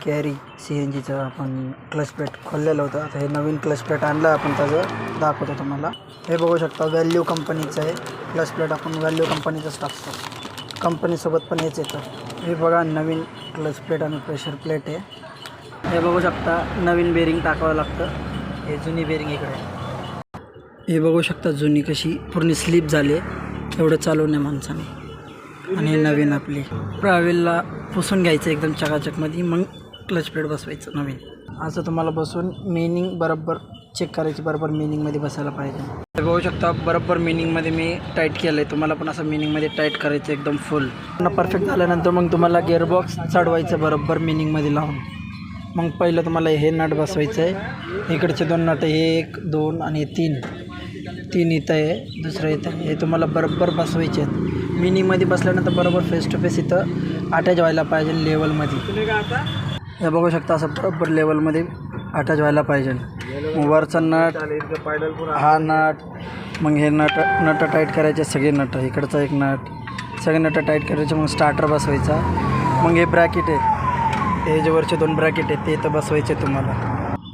Carry C N जीचं आपण clutch plate खोललेलं होतं. आता हे नवीन क्लच प्लेट आणलं आपण, त्याचं दाखवतो तुम्हाला. हे बघू शकता व्हॅल्यू कंपनीचं आहे क्लच प्लेट. आपण व्हॅल्यू कंपनीचंच टाकतो, कंपनीसोबत पण हेच येतं. हे बघा नवीन क्लच प्लेट आणि प्रेशर प्लेट आहे. हे बघू शकता नवीन बेरिंग टाकावं लागतं. हे जुनी बेरिंग इकडे. हे बघू शकता जुनी कशी पूर्ण स्लिप झाली आहे, एवढं चालू नाही माणसाने. आणि हे नवीन आपली ट्रॅव्हलला पुसून घ्यायचं एकदम चकाचकमध्ये, मग क्लच प्लेट बसवायचं नवीन. असं तुम्हाला बसून मेनिंग बरोबर चेक करायची, बरोबर मेनिंगमध्ये बसायला पाहिजे. हे बघू शकता बरोबर मेनिंगमध्ये मी टाईट केलं आहे. तुम्हाला पण असं मेनिंगमध्ये टाईट करायचं एकदम फुल. परफेक्ट झाल्यानंतर मग तुम्हाला गिअरबॉक्स चढवायचं बरोबर मेनिंगमध्ये लावून. मग पहिलं तुम्हाला हे नट बसवायचं आहे. इकडचे 2 नट, हे 1 2 आणि 3 इथं आहे, दुसरं इथं आहे. हे तुम्हाला बरोबर बसवायचे आहेत. मिनीमध्ये बसल्यानंतर बरोबर फेस टू फेस इथं अटॅच व्हायला पाहिजे लेवलमध्ये. हे बघू शकता असं बरोबर लेवलमध्ये अटॅच व्हायला पाहिजे. मग वरचा नट, हा नट, मग हे नट टाईट करायचे सगळे नट. इकडचा एक नट, सगळे नट टाईट करायचे. मग स्टार्टर बसवायचा. मग हे ब्रॅकेट आहे, हे जे वरचे 2 ब्रॅकेट आहेत ते इथं बसवायचे तुम्हाला.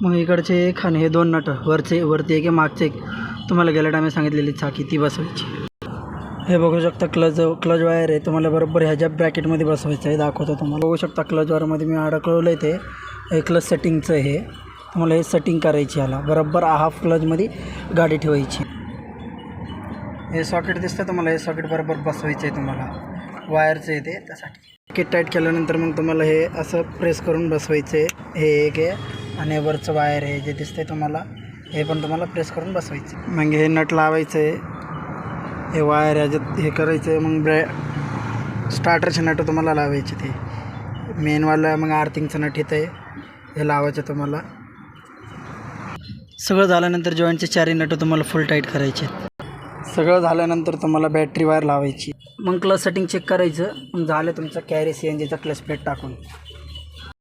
मग इकडचे एक आणि हे 2 नट, वरती एक मागचे एक, तुम्हाला गेल्या टायमी सांगितलेली चाकी ती बसवायची. हे बघू शकता क्लच वायर आहे, तुम्हाला बरोबर ह्याच्या ब्रॅकेटमध्ये बसवायचं आहे. दाखवतो तुम्हाला. बघू शकता क्लच वायरमध्ये मी अडकवलं आहे ते क्लच सेटिंगचं. हे तुम्हाला हे सेटिंग करायची, याला बरोबर हाफ क्लचमध्ये गाडी ठेवायची. हे सॉकेट दिसतं तुम्हाला, हे सॉकेट बरोबर बसवायचं आहे तुम्हाला. वायरचं आहे ते, त्यासाठी किट टाईट केल्यानंतर मग तुम्हाला हे असं प्रेस करून बसवायचं आहे. हे एक आहे आणि वरचं वायर आहे जे दिसतंय तुम्हाला, हे पण तुम्हाला प्रेस करून बसवायचं. मग हे नट लावायचं आहे, हे वायर ह्याच्यात हे करायचं आहे. मग स्टार्टरचे नट तुम्हाला लावायचे, ते मेनवाला. मग आर्थिंगचं नट इथं आहे, हे लावायचं तुम्हाला. सगळं झाल्यानंतर जॉईंटचे 4 नट तुम्हाला फुल टाईट करायचे. सगळं झाल्यानंतर तुम्हाला बॅटरी वायर लावायची. मग क्लच सेटिंग चेक करायचं. मग झालं तुमचं कॅरी सी एन जीचा क्लच प्लेट टाकून.